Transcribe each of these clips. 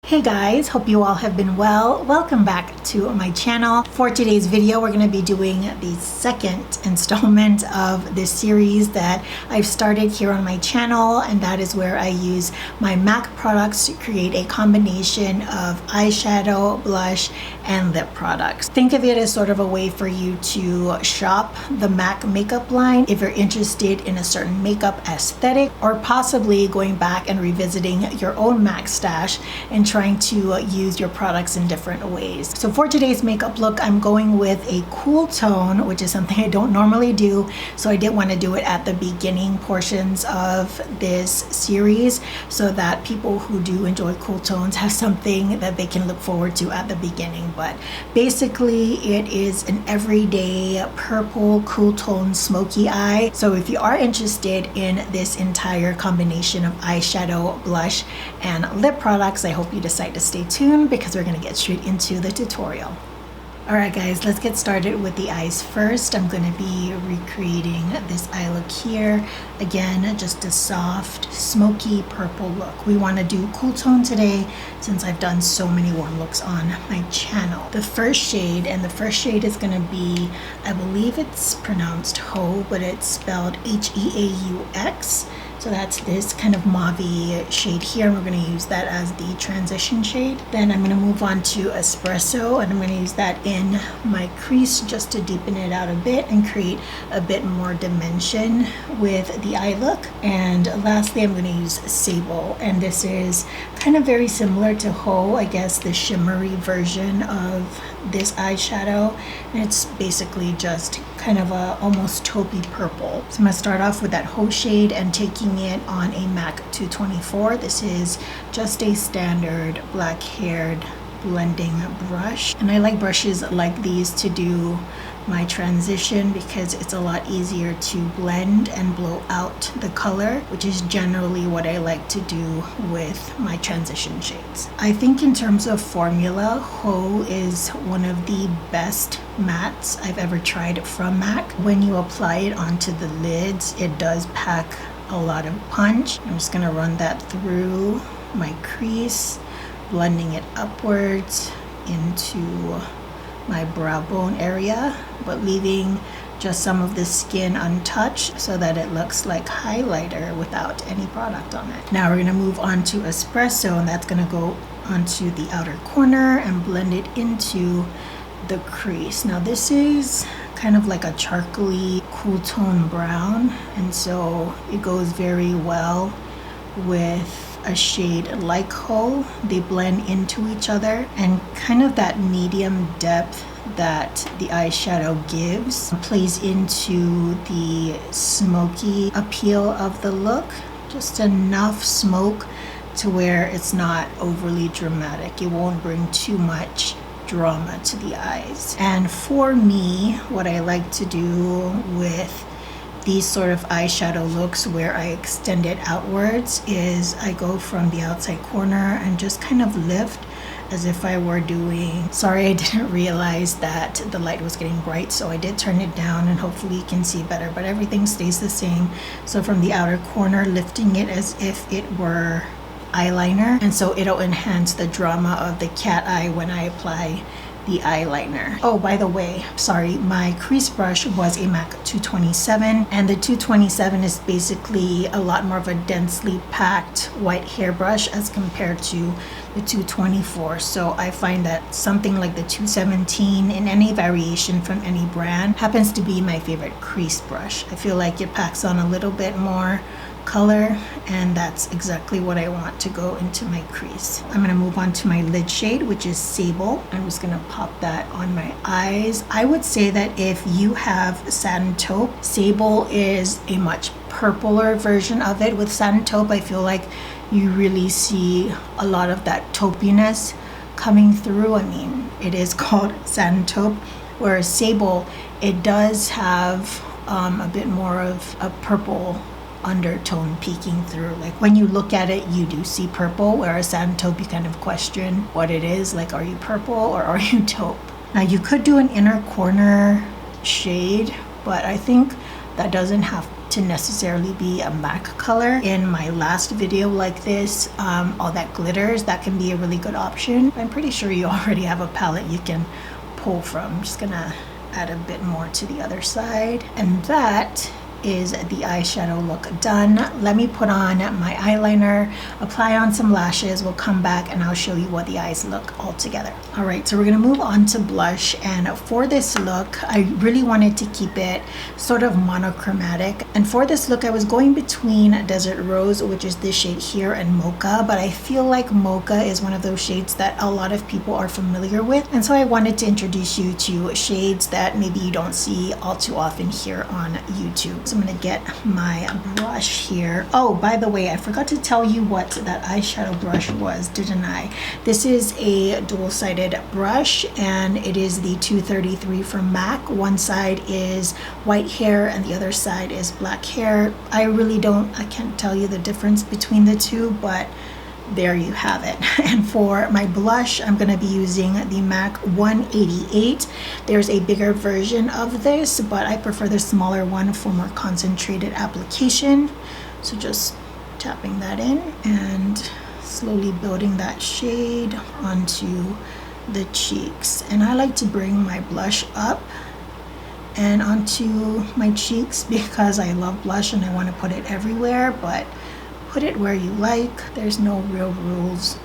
Hey guys, hope you all have been well. Welcome back to my channel. For today's video, we're going to be doing the second installment of this series that I've started here on my channel, and that is where I use my MAC products to create a combination of eyeshadow, blush, and lip products. Think of it as sort of a way for you to shop the MAC makeup line if you're interested in a certain makeup aesthetic, or possibly going back and revisiting your own MAC stash and trying to use your products in different ways. So for today's makeup look, I'm going with a cool tone, which is something I don't normally do. So I did want to do it at the beginning portions of this series so that people who do enjoy cool tones have something that they can look forward to at the beginning. But basically it is an everyday purple cool tone smoky eye. So if you are interested in this entire combination of eyeshadow, blush, and lip products, I hope you decide to stay tuned because we're going to get straight into the tutorial. Alright guys, let's get started with the eyes first. I'm going to be recreating this eye look here. Again, just a soft, smoky purple look. We want to do cool tone today since I've done so many warm looks on my channel. The first shade is going to be, I believe it's pronounced Heaux, but it's spelled H-E-A-U-X. So that's this kind of mauve shade here. We're going to use that as the transition shade. Then I'm going to move on to Espresso, and I'm going to use that in my crease just to deepen it out a bit and create a bit more dimension with the eye look. And lastly, I'm going to use Sable, and this is kind of very similar to Heaux, I guess the shimmery version of this eyeshadow. And it's basically just kind of a almost taupey purple. So I'm going to start off with that Heaux shade and taking it on a MAC 224. This is just a standard black haired blending brush, and I like brushes like these to do my transition because it's a lot easier to blend and blow out the color, which is generally what I like to do with my transition shades. I think in terms of formula, Heaux is one of the best mattes I've ever tried from MAC. When you apply it onto the lids, it does pack a lot of punch. I'm just gonna run that through my crease, blending it upwards into my brow bone area, but leaving just some of the skin untouched so that it looks like highlighter without any product on it. Now we're going to move on to Espresso, and that's going to go onto the outer corner and blend it into the crease. Now this is kind of like a charcoaly cool tone brown, and so it goes very well with a shade like Heaux. They blend into each other, and kind of that medium depth that the eyeshadow gives plays into the smoky appeal of the look. Just enough smoke to where it's not overly dramatic. It won't bring too much drama to the eyes. And for me, what I like to do with these sort of eyeshadow looks where I extend it outwards is I go from the outside corner and just kind of lift as if I were doing, sorry, I didn't realize that the light was getting bright, so I did turn it down and hopefully you can see better, but everything stays the same. So from the outer corner, lifting it as if it were eyeliner, and so it'll enhance the drama of the cat eye when I apply the eyeliner. Oh, by the way, sorry, my crease brush was a MAC 227, and the 227 is basically a lot more of a densely packed white hairbrush as compared to the 224. So I find that something like the 217 in any variation from any brand happens to be my favorite crease brush. I feel like it packs on a little bit more color, and that's exactly what I want to go into my crease. I'm going to move on to my lid shade, which is Sable. I'm just going to pop that on my eyes. I would say that if you have satin taupe, Sable is a much purpler version of it. With satin taupe, I feel like you really see a lot of that taupiness coming through. I mean, it is called satin taupe, whereas Sable, it does have a bit more of a purple undertone peeking through. Like when you look at it, you do see purple, whereas satin taupe, you kind of question what it is. Like, are you purple or are you taupe? Now you could do an inner corner shade, but I think that doesn't have to necessarily be a MAC color. In my last video like this, all that glitters, that can be a really good option. I'm pretty sure you already have a palette you can pull from. I'm just gonna add a bit more to the other side, and that is the eyeshadow look done. Let me put on my eyeliner, apply on some lashes. We'll come back and I'll show you what the eyes look all together. All right, so we're gonna move on to blush, and for this look I really wanted to keep it sort of monochromatic, and for this look I was going between Desert Rose, which is this shade here, and Mocha, but I feel like Mocha is one of those shades that a lot of people are familiar with, and so I wanted to introduce you to shades that maybe you don't see all too often here on YouTube. So I'm gonna get my brush here. Oh, by the way, I forgot to tell you what that eyeshadow brush was, didn't I? This is a dual-sided brush, and it is the 233 from MAC. One side is white hair and the other side is black hair. I can't tell you the difference between the two, but there you have it. And for my blush, I'm going to be using the MAC 188. There's a bigger version of this, but I prefer the smaller one for more concentrated application. So just tapping that in and slowly building that shade onto the cheeks. And I like to bring my blush up and onto my cheeks because I love blush and I want to put it everywhere, but put it where you like. There's no real rules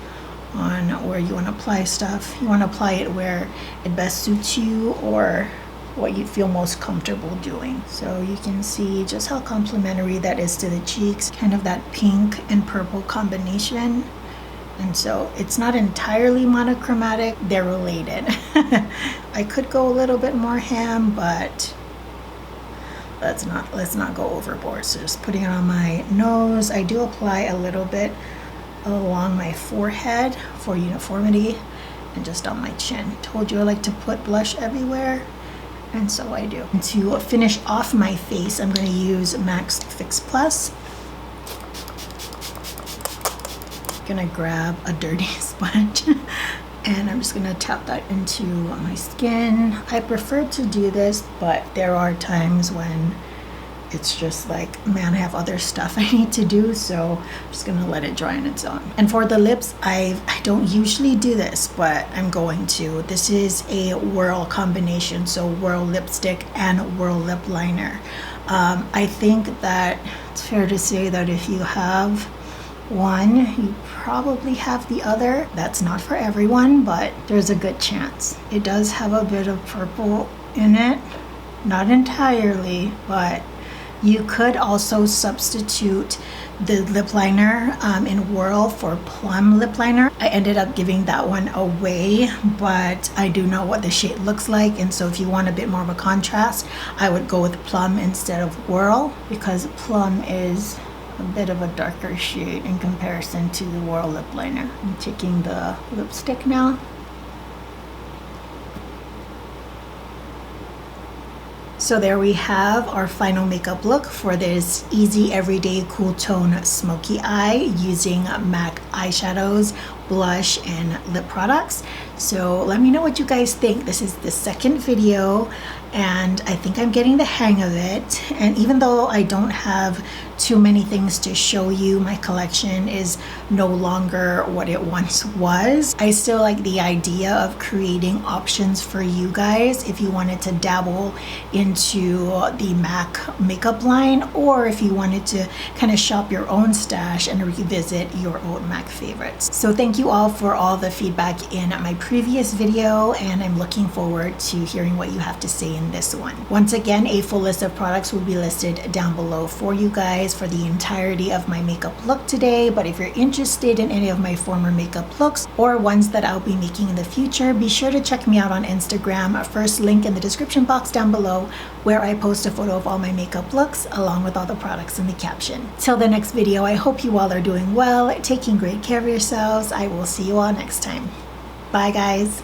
on where you want to apply stuff. You want to apply it where it best suits you or what you feel most comfortable doing. So you can see just how complementary that is to the cheeks, kind of that pink and purple combination. And so it's not entirely monochromatic, they're related. I could go a little bit more ham, but let's not go overboard. So just putting it on my nose. I do apply a little bit along my forehead for uniformity, and just on my chin. Told you I like to put blush everywhere, and so I do. And to finish off my face, I'm going to use MAC's Fix Plus. Gonna grab a dirty sponge and I'm just gonna tap that into my skin. I prefer to do this, but there are times when it's just like, man, I have other stuff I need to do, so I'm just gonna let it dry on its own. And for the lips, I don't usually do this, but I'm going to. This is a Whirl combination, so Whirl lipstick and Whirl lip liner. I think that it's fair to say that if you have one, you probably have the other. That's not for everyone, but there's a good chance. It does have a bit of purple in it, not entirely, but you could also substitute the lip liner in Whirl for plum lip liner. I ended up giving that one away, but I do know what the shade looks like, and so if you want a bit more of a contrast, I would go with plum instead of Whirl, because plum is a bit of a darker shade in comparison to the Whirl lip liner. I'm taking the lipstick now. So there we have our final makeup look for this easy everyday cool tone smoky eye using MAC eyeshadows, blush, and lip products. So let me know what you guys think. This is the second video and I think I'm getting the hang of it. And even though I don't have too many things to show you, my collection is no longer what it once was. I still like the idea of creating options for you guys if you wanted to dabble into the MAC makeup line, or if you wanted to kind of shop your own stash and revisit your old MAC favorites. So thank you all for all the feedback in my previous video, and I'm looking forward to hearing what you have to say in this one. Once again, a full list of products will be listed down below for you guys for the entirety of my makeup look today. But if you're interested in any of my former makeup looks or ones that I'll be making in the future, be sure to check me out on Instagram. First link in the description box down below, where I post a photo of all my makeup looks along with all the products in the caption. Till the next video, I hope you all are doing well, taking great care of yourselves. I will see you all next time. Bye guys.